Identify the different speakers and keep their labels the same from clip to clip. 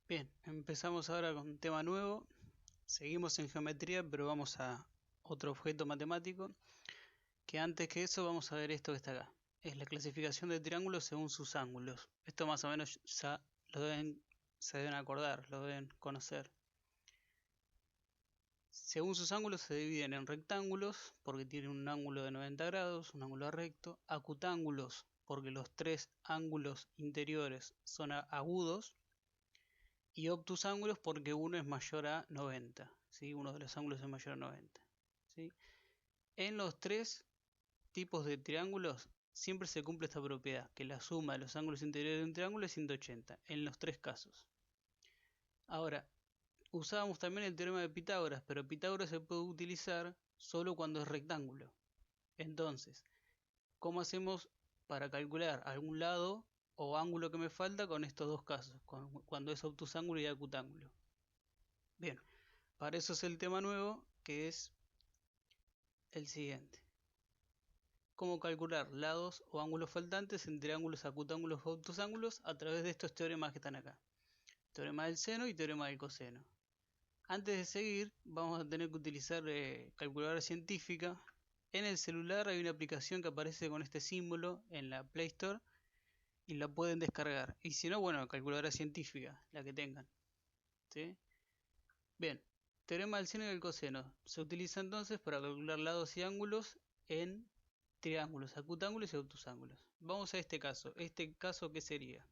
Speaker 1: Bien, empezamos ahora con un tema nuevo. Seguimos en geometría, pero vamos a otro objeto matemático. Que antes que eso vamos a ver esto que está acá. Es la clasificación de triángulos según sus ángulos. Esto más o menos ya se deben acordar, lo deben conocer. Según sus ángulos se dividen en rectángulos, porque tienen un ángulo de 90 grados, un ángulo recto. Acutángulos, porque los tres ángulos interiores son agudos. Y obtusángulos porque uno es mayor a 90, ¿sí? Uno de los ángulos es mayor a 90, ¿sí? En los tres tipos de triángulos siempre se cumple esta propiedad, que la suma de los ángulos interiores de un triángulo es 180, en los tres casos. Ahora, usábamos también el teorema de Pitágoras, pero Pitágoras se puede utilizar solo cuando es rectángulo. Entonces, ¿cómo hacemos para calcular algún lado o ángulo que me falta con estos dos casos, cuando es obtusángulo y acutángulo? Bien, para eso es el tema nuevo, que es el siguiente. Cómo calcular lados o ángulos faltantes en triángulos, acutángulos o obtusángulos a través de estos teoremas que están acá. Teorema del seno y teorema del coseno. Antes de seguir, vamos a tener que utilizar calculadora científica. En el celular hay una aplicación que aparece con este símbolo en la Play Store y la pueden descargar. Y si no, bueno, calculadora científica, la que tengan. ¿Sí? Bien, teorema del seno y del coseno. Se utiliza entonces para calcular lados y ángulos en triángulos, acutángulos y obtusángulos. Vamos a este caso. ¿Este caso qué sería?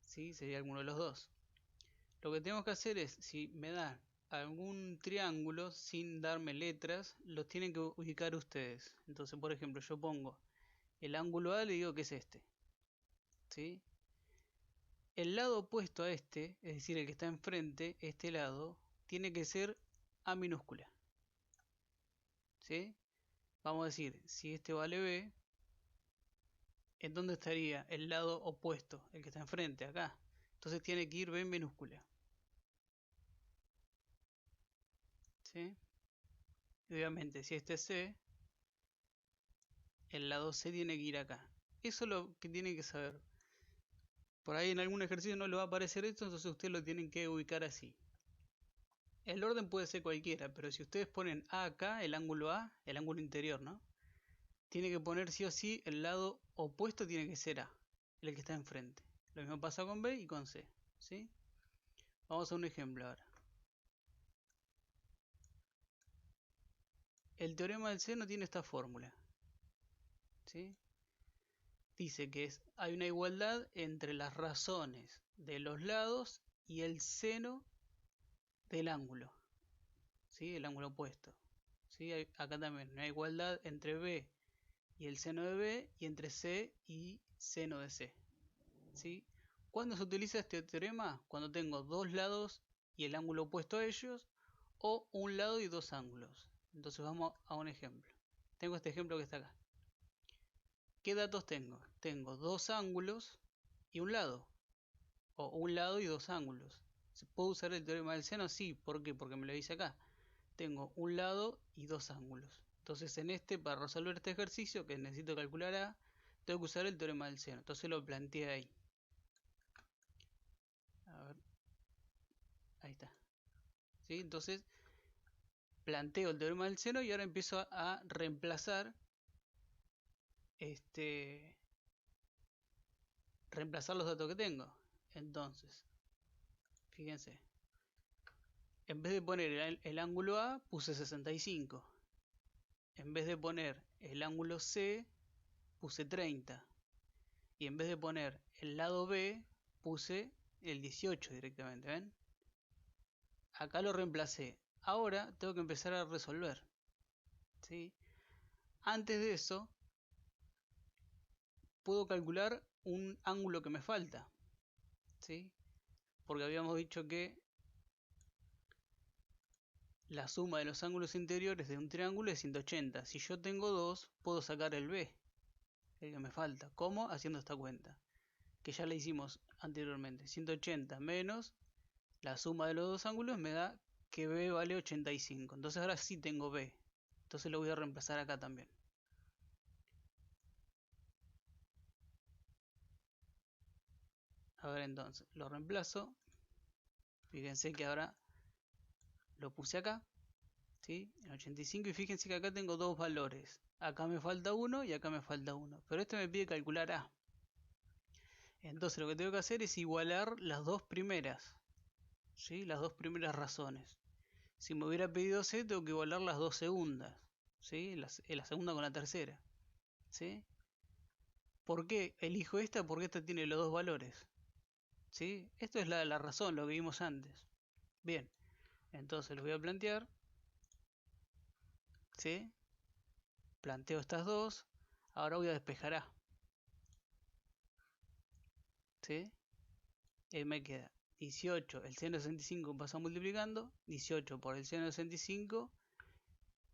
Speaker 1: ¿Sí? Sería alguno de los dos. Lo que tenemos que hacer es, si me dan algún triángulo sin darme letras, los tienen que ubicar ustedes. Entonces, por ejemplo, yo pongo el ángulo A, le digo que es este. ¿Sí? El lado opuesto a este, es decir, el que está enfrente, este lado, tiene que ser A minúscula. ¿Sí? Vamos a decir, si este vale B, ¿en dónde estaría el lado opuesto? El que está enfrente, acá. Entonces tiene que ir B en minúscula. ¿Sí? Y obviamente, si este es C, el lado C tiene que ir acá. Eso es lo que tienen que saber. Por ahí en algún ejercicio no le va a aparecer esto, entonces ustedes lo tienen que ubicar así. El orden puede ser cualquiera, pero si ustedes ponen A acá, el ángulo A, el ángulo interior, ¿no? Tiene que poner sí o sí el lado opuesto, tiene que ser A, el que está enfrente. Lo mismo pasa con B y con C, ¿sí? Vamos a un ejemplo ahora. El teorema del seno tiene esta fórmula, ¿sí? Dice que hay una igualdad entre las razones de los lados y el seno del ángulo, ¿sí? El ángulo opuesto, ¿sí? Acá también una igualdad entre B y el seno de B y entre C y seno de C, ¿sí? ¿Cuándo se utiliza este teorema? Cuando tengo dos lados y el ángulo opuesto a ellos, o un lado y dos ángulos. Entonces vamos a un ejemplo. Tengo este ejemplo que está acá. ¿Qué datos tengo? Tengo dos ángulos y un lado, o un lado y dos ángulos. ¿Se puede usar el teorema del seno? Sí, ¿por qué? Porque me lo dice acá. Tengo un lado y dos ángulos. Entonces para resolver este ejercicio que necesito calcular A, tengo que usar el teorema del seno. Entonces lo planteé ahí. A ver, ahí está. ¿Sí? Entonces planteo el teorema del seno y ahora empiezo a reemplazar reemplazar los datos que tengo. Entonces, fíjense, en vez de poner el ángulo A, puse 65. En vez de poner el ángulo C, puse 30. Y en vez de poner el lado B, puse el 18 directamente, ¿ven? Acá lo reemplacé. Ahora tengo que empezar a resolver, ¿sí? Antes de eso, puedo calcular un ángulo que me falta, ¿sí? Porque habíamos dicho que la suma de los ángulos interiores de un triángulo es 180. Si yo tengo dos, puedo sacar el B, el que me falta. ¿Cómo? Haciendo esta cuenta, que ya la hicimos anteriormente. 180 menos la suma de los dos ángulos me da que B vale 85. Entonces ahora sí tengo B. Entonces lo voy a reemplazar acá también. A ver, entonces, lo reemplazo. Fíjense que ahora lo puse acá, ¿sí? En 85, y fíjense que acá tengo dos valores. Acá me falta uno y acá me falta uno. Pero este me pide calcular A. Entonces lo que tengo que hacer es igualar las dos primeras, ¿sí? Las dos primeras razones. Si me hubiera pedido C, tengo que igualar las dos segundas, ¿sí? La segunda con la tercera, ¿sí? ¿Por qué elijo esta? Porque esta tiene los dos valores, ¿sí? Esto es la razón, lo que vimos antes. Bien, entonces lo voy a plantear, ¿sí? Planteo estas dos. Ahora voy a despejar A, ¿sí? Y me queda 18, el seno de 65 pasa multiplicando, 18 por el seno de 65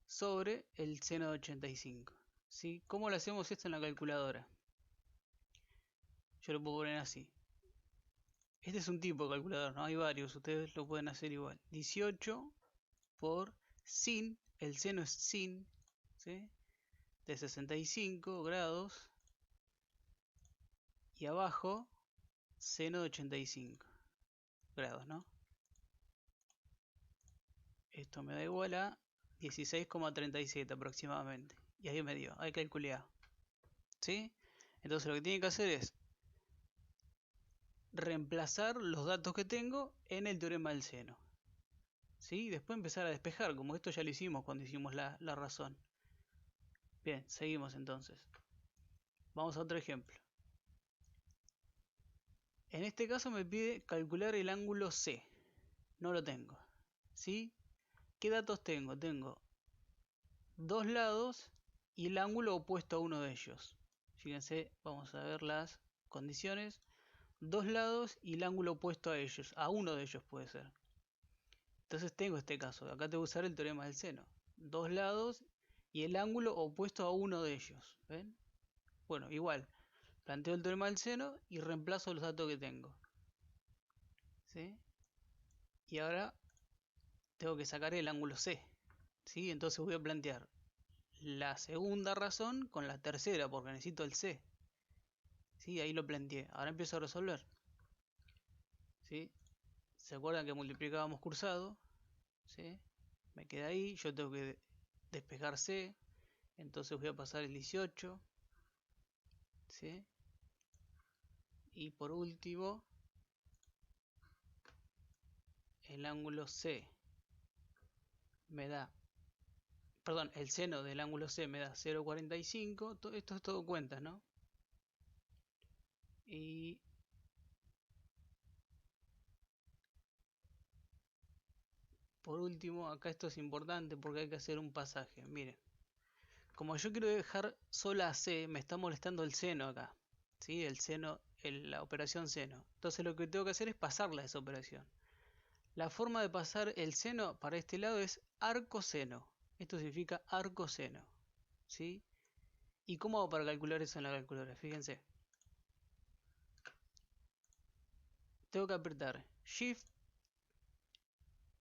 Speaker 1: sobre el seno de 85, ¿sí? ¿Cómo lo hacemos esto en la calculadora? Yo lo puedo poner así. Este es un tipo de calculador, ¿no? Hay varios, ustedes lo pueden hacer igual. 18 por sin, el seno es sin, ¿sí? De 65 grados, y abajo seno de 85 grados, ¿no? Esto me da igual a 16,37 aproximadamente. Y ahí me dio, ahí calculé A, ¿sí? Entonces lo que tiene que hacer es reemplazar los datos que tengo en el teorema del seno, ¿sí? Después empezar a despejar, como esto ya lo hicimos cuando hicimos la razón. Bien, seguimos entonces. Vamos a otro ejemplo. En este caso me pide calcular el ángulo C. No lo tengo, ¿sí? ¿Qué datos tengo? Tengo dos lados y el ángulo opuesto a uno de ellos. Fíjense, vamos a ver las condiciones. Dos lados y el ángulo opuesto a ellos. A uno de ellos puede ser. Entonces tengo este caso. Acá tengo que usar el teorema del seno. Dos lados y el ángulo opuesto a uno de ellos. ¿Ven? Bueno, igual. Planteo el teorema del seno y reemplazo los datos que tengo, ¿sí? Y ahora tengo que sacar el ángulo C, ¿sí? Entonces voy a plantear la segunda razón con la tercera, porque necesito el C, ¿sí? Ahí lo planteé. Ahora empiezo a resolver, ¿sí? ¿Se acuerdan que multiplicábamos cursado? ¿Sí? Me queda ahí, yo tengo que despejar C, entonces voy a pasar el 18, ¿sí? Y por último, el ángulo C me da, perdón, el seno del ángulo C me da 0,45, esto es todo cuentas, ¿no? Y por último, acá esto es importante porque hay que hacer un pasaje. Miren, como yo quiero dejar sola a C, me está molestando el seno acá, ¿sí? El seno, la operación seno. Entonces lo que tengo que hacer es pasarla a esa operación. La forma de pasar el seno para este lado es arcoseno. Esto significa arcoseno, ¿sí? ¿Y cómo hago para calcular eso en la calculadora? Fíjense. Tengo que apretar Shift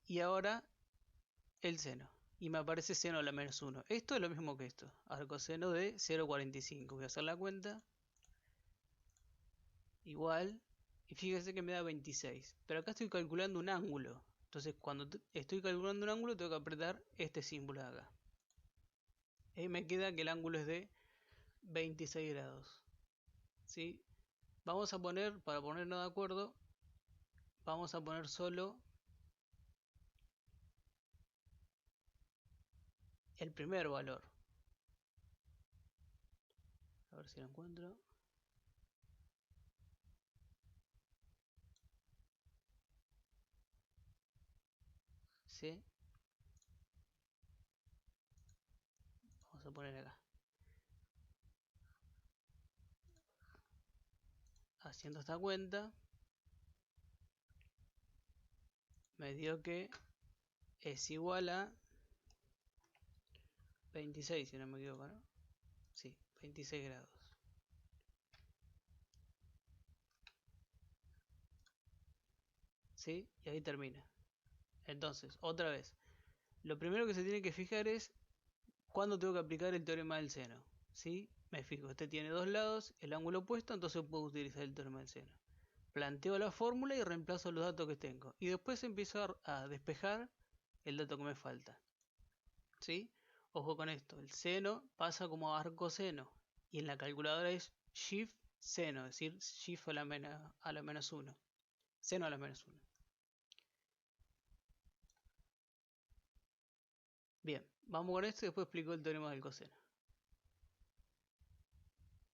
Speaker 1: y ahora el seno. Y me aparece seno a la menos 1. Esto es lo mismo que esto. Arcoseno de 0,45. Voy a hacer la cuenta. Igual. Y fíjense que me da 26. Pero acá estoy calculando un ángulo. Entonces cuando estoy calculando un ángulo tengo que apretar este símbolo de acá. Y me queda que el ángulo es de 26 grados. ¿Sí? Vamos a poner, para ponernos de acuerdo, vamos a poner solo el primer valor. A ver si lo encuentro. ¿Sí? Vamos a poner acá. Haciendo esta cuenta, me dio que es igual a 26, si no me equivoco, ¿no? Sí, 26 grados. ¿Sí? Y ahí termina. Entonces, otra vez, lo primero que se tiene que fijar es cuándo tengo que aplicar el teorema del seno. ¿Sí? Me fijo, este tiene dos lados, el ángulo opuesto, entonces puedo utilizar el teorema del seno. planteo la fórmula y reemplazo los datos que tengo. Y después empiezo a despejar el dato que me falta. ¿Sí? Ojo con esto, el seno pasa como arcoseno y en la calculadora es shift seno, es decir, shift a la menos 1. Seno a la menos 1. Bien, vamos con esto y después explico el teorema del coseno.